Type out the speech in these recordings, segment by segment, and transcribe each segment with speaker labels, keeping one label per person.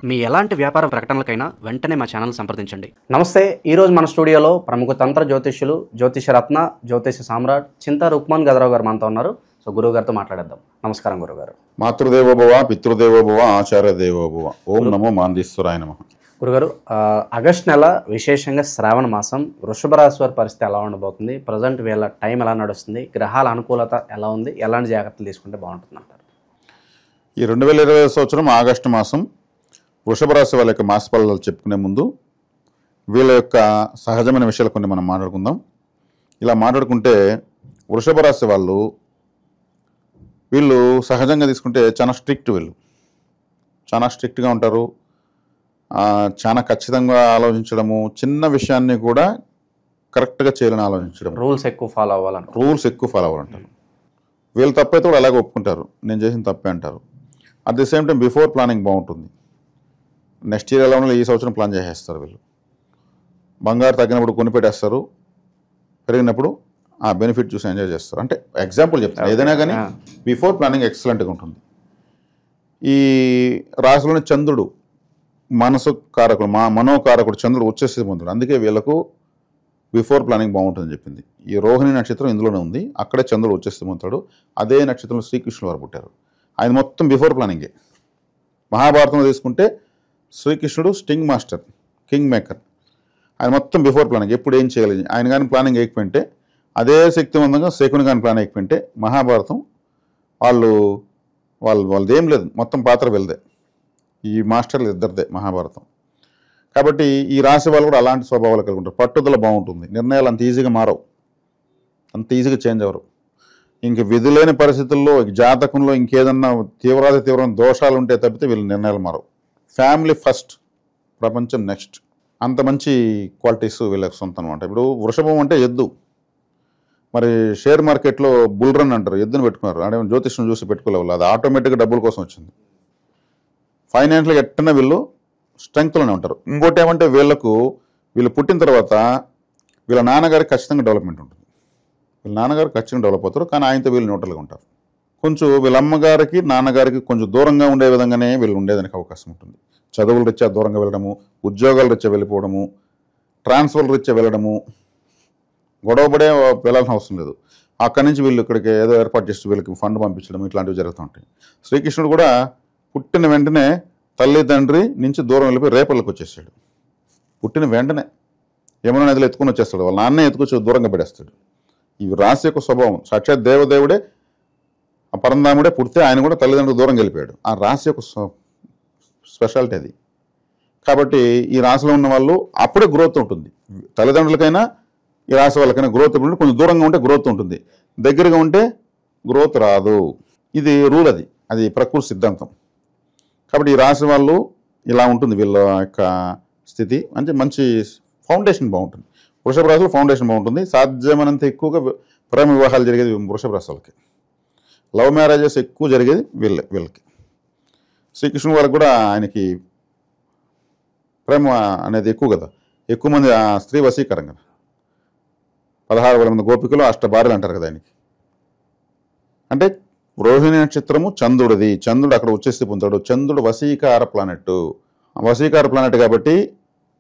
Speaker 1: మీ ఎలాంటి వ్యాపార ప్రకటనలకైనా వెంటనే మా ఛానల్ సంప్రదించండి. నమస్తే. ఈరోజు మన స్టూడియోలో ప్రముఖ తంత్ర జ్యోతిష్యులు, జ్యోతిషరత్న, జ్యోతిష సామ్రాట్ చింతా రుక్మాన్ గదరావు గారు మనతో ఉన్నారు. సో గురువు గారితో మాట్లాడేద్దాం. నమస్కారం గురుగారు.
Speaker 2: మాతృదేవోభవ, పితృదేవోభవ, ఆచార్య దేవోభవ. ఓం నమో మాందీశ్వరాయ నమః.
Speaker 1: గురుగారు, ఆగస్ట్ నెల విశేషంగా శ్రావణ మాసం, వృషభ రాశి వారి పరిస్థితి ఎలా ఉండబోతుంది? ప్రజెంట్ వీళ్ళ టైం ఎలా నడుస్తుంది? గ్రహాల అనుకూలత ఎలా ఉంది? ఎలాంటి జాగ్రత్తలు తీసుకుంటే బాగుంటుంది అంటారు?
Speaker 2: ఈ 2020 సంవత్సరం ఆగస్టు మాసం వృషభ రాశి వాళ్ళ యొక్క మాస ఫలాలు చెప్పుకునే ముందు వీళ్ళ యొక్క సహజమైన విషయాలు కొన్ని మనం మాట్లాడుకుందాం. ఇలా మాట్లాడుకుంటే వృషభ రాశి వీళ్ళు సహజంగా తీసుకుంటే చాలా స్ట్రిక్ట్, వీళ్ళు చాలా స్ట్రిక్ట్గా ఉంటారు. చాలా ఖచ్చితంగా ఆలోచించడము, చిన్న విషయాన్ని కూడా కరెక్ట్గా చేయాలని ఆలోచించడం,
Speaker 1: రూల్స్ ఎక్కువ ఫాలో అవ్వాలంటారు.
Speaker 2: వీళ్ళు తప్పైతే కూడా అలాగే ఒప్పుకుంటారు, నేను చేసిన తప్పే అంటారు. At the same time before planning బాగుంటుంది. నెక్స్ట్ ఇయర్ ఎలా ఉండాలి, ఈ సంవత్సరం ప్లాన్ చేసేస్తారు. వీళ్ళు బంగారు తగ్గినప్పుడు కొనిపెట్టేస్తారు, పెరిగినప్పుడు ఆ బెనిఫిట్ చూసి ఎంజాయ్ చేస్తారు. అంటే ఎగ్జాంపుల్ చెప్తాను, ఏదైనా కానీ బిఫోర్ ప్లానింగ్ ఎక్సలెంట్గా ఉంటుంది. ఈ రాశిలోని చంద్రుడు మనసు కారకుడు, మనోకారకుడు చంద్రుడు వచ్చేసి పొందుడు. అందుకే వీళ్ళకు బిఫోర్ ప్లానింగ్ బాగుంటుందని చెప్పింది. ఈ రోహిణి నక్షత్రం ఇందులోనే ఉంది, అక్కడే చంద్రుడు వచ్చేసి పొందుతాడు. అదే నక్షత్రంలో శ్రీకృష్ణుడు వారు పుట్టారు. ఆయన మొత్తం బిఫోర్ ప్లానింగే. మహాభారతంలో తీసుకుంటే శ్రీకృష్ణుడు స్టింగ్ మాస్టర్, కింగ్ మేకర్. ఆయన మొత్తం బిఫోర్ ప్లానింగ్, ఎప్పుడు ఏం చేయాలి. ఆయన కానీ ప్లానింగ్ వేయకపోయింటే, అదే శక్తివంతంగా శకుని కానీ ప్లాన్ వేయకపోయింటే మహాభారతం వాళ్ళదేం లేదు, మొత్తం పాత్ర వెళ్దే. ఈ మాస్టర్లు ఇద్దరిదే మహాభారతం. కాబట్టి ఈ రాశి వాళ్ళు కూడా అలాంటి స్వభావాలు కలిగి ఉంటారు. పట్టుదల బాగుంటుంది, నిర్ణయాలు అంత ఈజీగా మారవు, అంత ఈజీగా చేంజ్ అవ్వరు. ఇంక విధులైన పరిస్థితుల్లో జాతకంలో ఇంకేదన్నా తీవ్రమైన దోషాలు ఉంటే తప్పితే వీళ్ళు నిర్ణయాలు మారవు. ఫ్యామిలీ ఫస్ట్, ప్రపంచం నెక్స్ట్. అంత మంచి క్వాలిటీస్ వీళ్ళకి సొంతం అనమాట. ఇప్పుడు వృషభం అంటే ఎద్దు. మరి షేర్ మార్కెట్లో బుల్ రన్ అంటారు, ఎద్దును పెట్టుకున్నారు. అంటే జ్యోతిష్యం చూసి పెట్టుకోలేవాలి, అది ఆటోమేటిక్గా డబ్బుల కోసం వచ్చింది. ఫైనాన్షియల్గా ఎట్టనే వీళ్ళు స్ట్రెంగ్త్లోనే ఉంటారు. ఇంకోటి ఏమంటే వీళ్ళు పుట్టిన తర్వాత వీళ్ళ నాన్నగారికి ఖచ్చితంగా డెవలప్మెంట్ ఉంటుంది. వీళ్ళ నాన్నగారు ఖచ్చితంగా డెవలప్ అవుతారు, కానీ ఆయనతో వీళ్ళు న్యూట్రల్గా ఉంటారు. కొంచెం వీళ్ళ అమ్మగారికి నాన్నగారికి కొంచెం దూరంగా ఉండే విధంగానే వీళ్ళు ఉండేదానికి అవకాశం ఉంటుంది. చదువుల రీత్యా దూరంగా వెళ్ళడము, ఉద్యోగాల రీత్యా వెళ్ళిపోవడము, ట్రాన్స్ఫర్ రీత్యా వెళ్ళడము, గొడవపడే వెళ్ళాల్సిన అవసరం లేదు. అక్కడి నుంచి వీళ్ళు ఇక్కడికి ఏదో ఏర్పాటు చేసి వీళ్ళకి ఫండ్ పంపించడం, ఇట్లాంటివి జరుగుతూ ఉంటాయి. శ్రీకృష్ణుడు కూడా పుట్టిన వెంటనే తల్లిదండ్రి నుంచి దూరం వెళ్ళిపోయి రేపల్లోకి వచ్చేసాడు. పుట్టిన వెంటనే యమునా నదిలో ఎత్తుకుని వచ్చేస్తాడు, వాళ్ళ నాన్నే ఎత్తుకొచ్చి దూరంగా పెడేస్తాడు. ఈ రాశి యొక్క స్వభావం. సాక్షాత్ దేవదేవుడే, ఆ పరంధాముడే పుడితే ఆయన కూడా తల్లిదండ్రులు దూరం వెళ్ళిపోయాడు. ఆ రాశి యొక్క స్పెషాలిటీ అది. కాబట్టి ఈ రాశిలో ఉన్న వాళ్ళు అప్పుడే గ్రోత్ ఉంటుంది. తల్లిదండ్రులకైనా ఈ రాశి వాళ్ళకైనా గ్రోత్ ఉంటుంది. కొంచెం దూరంగా ఉంటే గ్రోత్ ఉంటుంది, దగ్గరగా ఉంటే గ్రోత్ రాదు. ఇది రూల్, అది ప్రకృతి సిద్ధాంతం. కాబట్టి ఈ రాశి వాళ్ళు ఇలా ఉంటుంది. వీళ్ళ యొక్క స్థితి అంటే మంచి ఫౌండేషన్ బాగుంటుంది. వృషభ రాశిలో ఫౌండేషన్ బాగుంటుంది. సాధ్యమైనంత ఎక్కువగా ప్రేమ వివాహాలు జరిగేది వృషభ రాశి వాళ్ళకి. లవ్ మ్యారేజెస్ ఎక్కువ జరిగేది వీళ్ళకి. శ్రీకృష్ణుడు వాళ్ళకి కూడా ఆయనకి ప్రేమ అనేది ఎక్కువ కదా, ఎక్కువ మంది స్త్రీ వశీకరం కదా. 16,000 మంది గోపికలు, 8 భార్యలు అంటారు కదా ఆయనకి. అంటే రోహిణి నక్షత్రము చంద్రుడిది, చంద్రుడు అక్కడ వచ్చేసి పొందుతాడు. చంద్రుడు వశీకార ప్లానెట్ కాబట్టి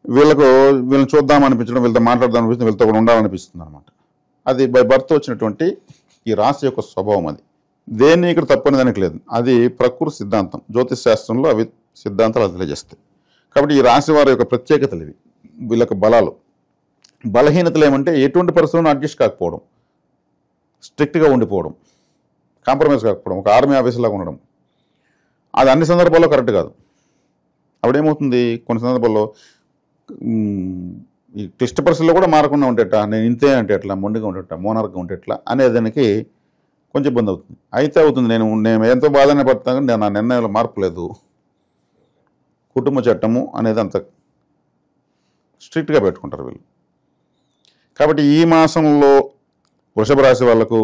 Speaker 2: వీళ్ళని చూద్దామనిపించడం, వీళ్ళతో మాట్లాడదామనిపిస్తుంది, వీళ్ళతో కూడా ఉండాలనిపిస్తుంది అనమాట. అది బై బర్త్ వచ్చినటువంటి ఈ రాశి యొక్క స్వభావం. అది దేన్ని ఇక్కడ తప్పని దానికి లేదు, అది ప్రకృతి సిద్ధాంతం. జ్యోతిష్ శాస్త్రంలో అవి సిద్ధాంతాలు తెలియజేస్తాయి. కాబట్టి ఈ రాశి వారి యొక్క ప్రత్యేకతలు ఇవి. వీళ్ళకి బలహీనతలు ఏమంటే ఎటువంటి పరిస్థితులను అడ్జస్ట్ కాకపోవడం, స్ట్రిక్ట్గా ఉండిపోవడం, కాంప్రమైజ్ కాకపోవడం, ఒక ఆర్మీ ఆఫీసర్లాగా ఉండడం. అది అన్ని సందర్భాల్లో కరెక్ట్ కాదు. అప్పుడేమవుతుంది, కొన్ని సందర్భాల్లో ఈ క్లిష్ట పరిస్థితుల్లో కూడా మారకుండా ఉండేట, నేను ఇంతే అంటే ఎట్లా, మొండిగా ఉండేట, మోనార్గా ఉండేట్లా అనేదానికి కొంచెం ఇబ్బంది అవుతుంది. అయితే అవుతుంది, నేను ఎంతో బాధనే పడతాను, నేను నా నిర్ణయంలో మార్పు లేదు. కుటుంబ చట్టము అనేది అంత స్ట్రిక్ట్గా పెట్టుకుంటారు వీళ్ళు. కాబట్టి ఈ మాసంలో వృషభ రాశి వాళ్లకు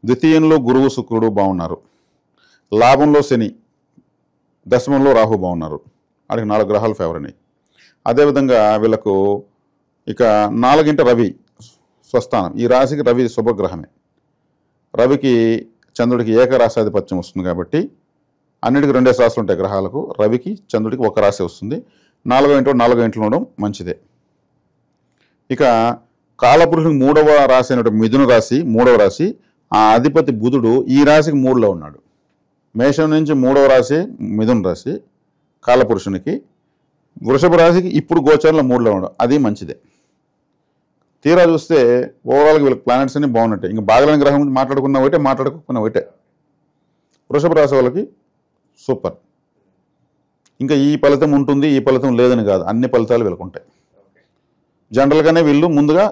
Speaker 2: ద్వితీయంలో గురువు శుక్రుడు బాగున్నారు, లాభంలో శని, దశమంలో రాహు బాగున్నారు. వాడికి 4 గ్రహాలు ఫేవర్ అయినాయి. అదేవిధంగా వీళ్ళకు ఇక 4వ రవి స్వస్థానం. ఈ రాశికి రవి శుభగ్రహమే. రవికి చంద్రుడికి ఏకరాశాధిపత్యం వస్తుంది కాబట్టి అన్నిటికీ 2 రాశులు ఉంటాయి గ్రహాలకు. రవికి చంద్రుడికి ఒక రాశి వస్తుంది. 4వ ఇంట్లో 4 ఇంట్లో ఉండడం మంచిదే. ఇక కాలపురుషునికి 3వ రాశి అయినటువంటి మిథున రాశి 3వ రాశి, ఆ అధిపతి బుధుడు ఈ రాశికి 3లో ఉన్నాడు. మేషం నుంచి 3వ రాశి మిథున రాశి కాలపురుషునికి, వృషభ రాశికి ఇప్పుడు గోచారంలో 3లో ఉండడం అది మంచిదే. తీరా చూస్తే ఓవరాల్గా వీళ్ళకి ప్లానెట్స్ అన్ని బాగున్నట్టే. ఇంకా బాగలేని గ్రహం గురించి మాట్లాడుకున్న ఒకటే, మాట్లాడుకున్న ఒకటే. వృషభ రాశి వాళ్ళకి సూపర్. ఇంకా ఈ ఫలితం ఉంటుంది, ఈ ఫలితం లేదని కాదు, అన్ని ఫలితాలు వీళ్ళకు ఉంటాయి. జనరల్గానే వీళ్ళు ముందుగా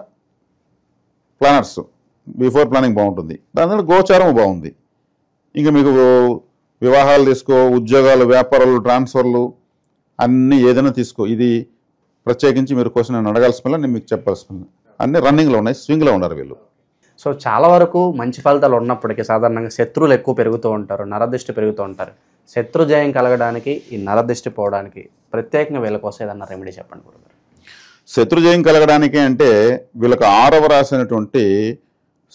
Speaker 2: ప్లానర్స్ బిఫోర్ ప్లానింగ్ బాగుంటుంది, దాని తర్వాత గోచారం బాగుంది. ఇంకా మీకు వివాహాలు తీసుకో, ఉద్యోగాలు, వ్యాపారాలు, ట్రాన్స్ఫర్లు అన్నీ ఏదైనా తీసుకో, ఇది ప్రత్యేకించి మీరు క్వశ్చన్ నేను అడగాల్సిన నేను మీకు చెప్పాల్సిన అన్నీ రన్నింగ్లో ఉన్నాయి, స్వింగ్లో ఉన్నారు వీళ్ళు.
Speaker 1: సో చాలా వరకు మంచి ఫలితాలు ఉన్నప్పటికీ సాధారణంగా శత్రువులు ఎక్కువ పెరుగుతూ ఉంటారు, నరదృష్టి పెరుగుతూ ఉంటారు. శత్రు జయం కలగడానికి, ఈ నరదృష్టి పోవడానికి ప్రత్యేకంగా వీళ్ళ కోసం ఏదన్నా రెమెడీ చెప్పండి గురుగారు.
Speaker 2: శత్రుజయం కలగడానికి అంటే వీళ్ళకి 6వ రాశి అయినటువంటి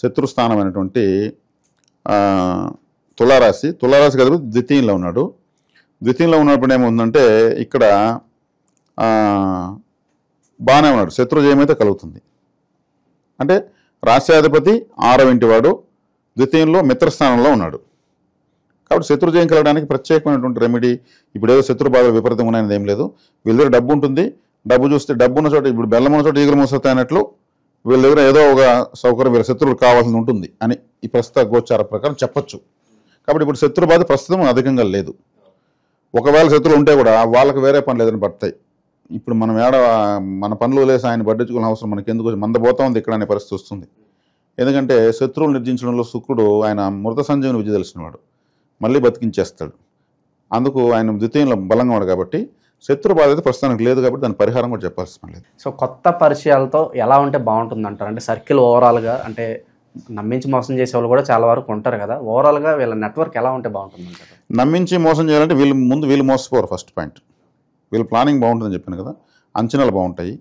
Speaker 2: శత్రుస్థానం అయినటువంటి తులారాశి, తులారాశి కదా ద్వితీయంలో ఉన్నాడు. ద్వితీయంలో ఉన్నప్పుడు ఏముందంటే ఇక్కడ బాగానే ఉన్నాడు, శత్రుజయం అయితే కలుగుతుంది. అంటే రాశ్యాధిపతి 6వ ఇంటి వాడు, ద్వితీయంలో మిత్రస్థానంలో ఉన్నాడు. కాబట్టి శత్రుజయం కలగడానికి ప్రత్యేకమైనటువంటి రెమెడీ, ఇప్పుడు ఏదో శత్రు బాధలు విపరీతం ఉన్నాయనేది ఏం లేదు. వీళ్ళ దగ్గర డబ్బు ఉంటుంది, డబ్బు చూస్తే డబ్బు ఉన్న చోట, ఇప్పుడు బెల్లం ఉన్న చోట ఈగలు మోసతాయి అన్నట్లు వీళ్ళ దగ్గర ఏదో ఒక సౌకర్యం వీళ్ళ శత్రువులు కావాల్సి ఉంటుంది అని ఈ ప్రస్తుత గోచార ప్రకారం చెప్పొచ్చు. కాబట్టి ఇప్పుడు శత్రు బాధ ప్రస్తుతం అధికంగా లేదు. ఒకవేళ శత్రువులు ఉంటే కూడా వాళ్ళకి వేరే పనులు ఏదైనా పడతాయి. ఇప్పుడు మనం మన పనులు లేసి ఆయన పట్టించుకునే అవసరం మనకి ఎందుకు, మందపోతా ఉంది ఇక్కడ అనే పరిస్థితి వస్తుంది. ఎందుకంటే శత్రువులు నిర్జించడంలో శుక్రుడు ఆయన మృత సంజీవుని విద్య తెలిసినవాడు, మళ్ళీ బతికించేస్తాడు. అందుకు ఆయన ద్వితీయంలో బలంగా ఉన్నాడు. కాబట్టి శత్రు బాధ అయితే ప్రస్తుతానికి లేదు, కాబట్టి దాని పరిహారం కూడా చెప్పాల్సిన లేదు.
Speaker 1: సో కొత్త పరిచయాలతో ఎలా ఉంటే బాగుంటుంది అంటారు? అంటే సర్కిల్ ఓవరాల్గా, అంటే నమ్మించి మోసం చేసే వాళ్ళు కూడా చాలా వరకు ఉంటారు కదా, ఓవరాల్గా వీళ్ళ నెట్వర్క్ ఎలా ఉంటే బాగుంటుంది అంటారు?
Speaker 2: నమ్మించి మోసం చేయాలంటే వీళ్ళు మోసపోరు. ఫస్ట్ పాయింట్, వీళ్ళు ప్లానింగ్ బాగుంటుందని చెప్పాను కదా, అంచనాలు బాగుంటాయి.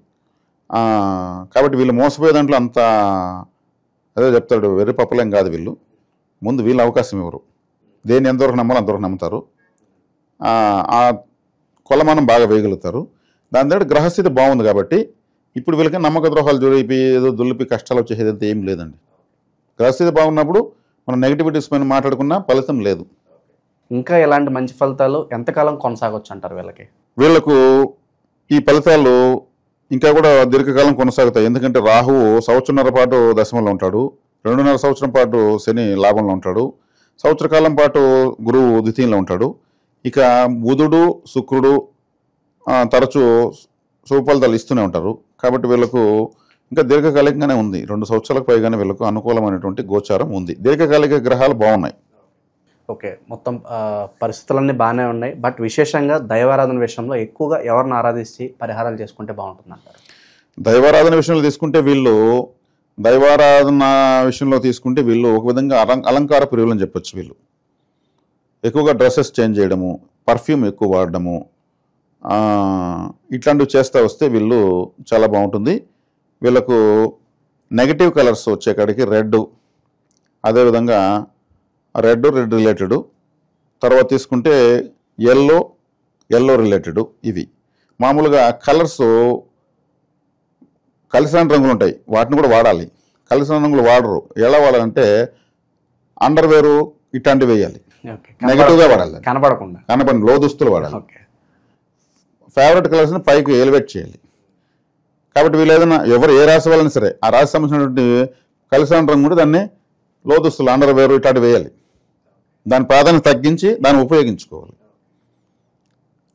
Speaker 2: కాబట్టి వీళ్ళు మోసపోయే దాంట్లో అంత అదే చెప్తాడు, వెర్రి పప్పలేం కాదు వీళ్ళు. ముందు వీళ్ళు అవకాశం ఇవ్వరు, దేన్ని ఎంతవరకు నమ్మాలో అంతవరకు నమ్ముతారు, ఆ కొలమానం బాగా వేయగలుగుతారు. దాని దగ్గర గ్రహస్థితి బాగుంది కాబట్టి ఇప్పుడు వీళ్ళకి నమ్మక ద్రోహాలు జోడిపి ఏదో దులిపి కష్టాలు వచ్చేదంతా ఏం లేదండి. గ్రహస్థితి బాగున్నప్పుడు మనం నెగిటివిటీస్ పైన మాట్లాడుకున్నా ఫలితం లేదు.
Speaker 1: ఇంకా ఎలాంటి మంచి ఫలితాలు ఎంతకాలం కొనసాగొచ్చు అంటారు వీళ్ళకి?
Speaker 2: వీళ్లకు ఈ ఫలితాలు ఇంకా కూడా దీర్ఘకాలం కొనసాగుతాయి. ఎందుకంటే రాహువు 1.5 సంవత్సరం పాటు దశమంలో ఉంటాడు, 2.5 సంవత్సరం పాటు శని లాభంలో ఉంటాడు, సంవత్సర కాలం పాటు గురువు ద్వితీయంలో ఉంటాడు. ఇక బుధుడు శుక్రుడు తరచూ శుభఫలితాలు ఇస్తూనే ఉంటారు. కాబట్టి వీళ్ళకు ఇంకా దీర్ఘకాలికంగానే ఉంది, 2 సంవత్సరాలకు పైగానే వీళ్ళకు అనుకూలమైనటువంటి గోచారం ఉంది. దీర్ఘకాలిక గ్రహాలు బాగున్నాయి.
Speaker 1: ఓకే, మొత్తం పరిస్థితులన్నీ బాగానే ఉన్నాయి. బట్ విశేషంగా దైవారాధన విషయంలో ఎక్కువగా ఎవరిని ఆరాధించి పరిహారాలు చేసుకుంటే బాగుంటుంది అంటారు?
Speaker 2: దైవారాధన విషయంలో తీసుకుంటే వీళ్ళు ఒక విధంగా అలంకార ప్రియులు అని చెప్పొచ్చు. వీళ్ళు ఎక్కువగా డ్రెస్సెస్ చేంజ్ చేయడము, పర్ఫ్యూమ్ ఎక్కువ వాడడము, ఇట్లాంటివి చేస్తూ వస్తే వీళ్ళు చాలా బాగుంటుంది. వీళ్ళకు నెగటివ్ కలర్స్ వచ్చేకాడికి రెడ్, అదేవిధంగా రెడ్ రిలేటెడ్, తర్వాత తీసుకుంటే ఎల్లో రిలేటెడ్. ఇవి మామూలుగా కలర్స్ కలిసిన రంగులు ఉంటాయి, వాటిని కూడా వాడాలి. కలిసిన రంగులు వాడరు. ఎలా వాడాలంటే అండర్వేరు ఇట్లాంటివి వేయాలి, నెగటివ్గా వాడాలి, కనపడండి లో దుస్తులు వాడాలి. ఫేవరెట్ కలర్స్ని పైకి ఎలివేట్ చేయాలి. కాబట్టి వీళ్ళు ఏదైనా ఎవరు ఏ రాశి వాళ్ళని సరే ఆ రాశి సంబంధించినటువంటి కలిసిన రంగు కూడా దాన్ని లో దుస్తులు అండర్వేరు ఇట్లాంటివి వేయాలి. దాని ప్రాధాన్యత తగ్గించి దాన్ని ఉపయోగించుకోవాలి.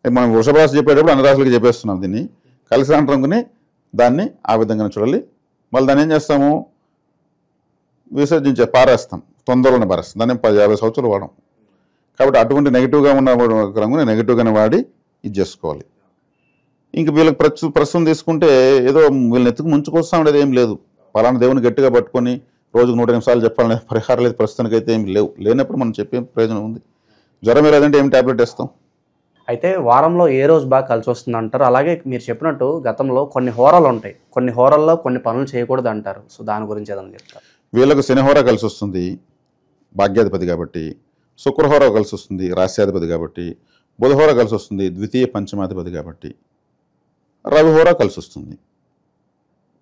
Speaker 2: మనం వృషభ రాశి చెప్పేటప్పుడు అన్ని రాశులకి చెప్పేస్తున్నాం. దీన్ని కలిసిన రంగుని దాన్ని ఆ విధంగా చూడాలి. మళ్ళీ దాన్ని ఏం చేస్తాము, పారేస్తాం, తొందరలోనే పారేస్తాం. దాన్ని 50 సంవత్సరాలు వాడడం. కాబట్టి అటువంటి నెగిటివ్గా ఉన్న రంగుని నెగిటివ్గానే వాడి ఇది చేసుకోవాలి. ఇంక వీళ్ళకి ప్రస్తుతం తీసుకుంటే ఏదో వీళ్ళని ఎత్తుకు ముంచుకొస్తా ఉండేది ఏం లేదు. పలానా దేవుని గట్టిగా పట్టుకొని రోజుకు 100 నిమిషాలు చెప్పాలనే పరిహారం లేదు, ప్రస్తుతానికి అయితే ఏమి లేనప్పుడు మనం చెప్పే ప్రయోజనం ఉంది. జ్వరం లేదంటే ఏం ట్యాబ్లెట్ వేస్తాం.
Speaker 1: అయితే వారంలో ఏ రోజు బాగా కలిసి వస్తుంది అంటారు? అలాగే మీరు చెప్పినట్టు గతంలో కొన్ని హోరాలు ఉంటాయి, కొన్ని హోరాల్లో కొన్ని పనులు చేయకూడదు అంటారు. సో దాని గురించి ఏదైనా చెప్తారు?
Speaker 2: వీళ్ళకు శనిహోర కలిసి వస్తుంది, భాగ్యాధిపతి కాబట్టి. శుక్రహోర కలిసి వస్తుంది రాశ్యాధిపతి కాబట్టి, బుధహోర కలిసి వస్తుంది ద్వితీయ పంచమాధిపతి కాబట్టి, రవిహోర కలిసి వస్తుంది.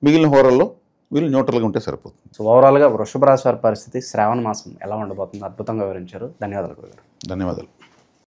Speaker 2: మిగిలిన హోరల్లో వీళ్ళు న్యూట్రల్గా ఉంటే సరిపోతుంది.
Speaker 1: సో ఓవరాల్గా వృషభ రాశి వారి పరిస్థితి శ్రావణ మాసం ఎలా ఉండబోతుంది అద్భుతంగా వివరించారు. ధన్యవాదాలు గురుగారు.
Speaker 2: ధన్యవాదాలు.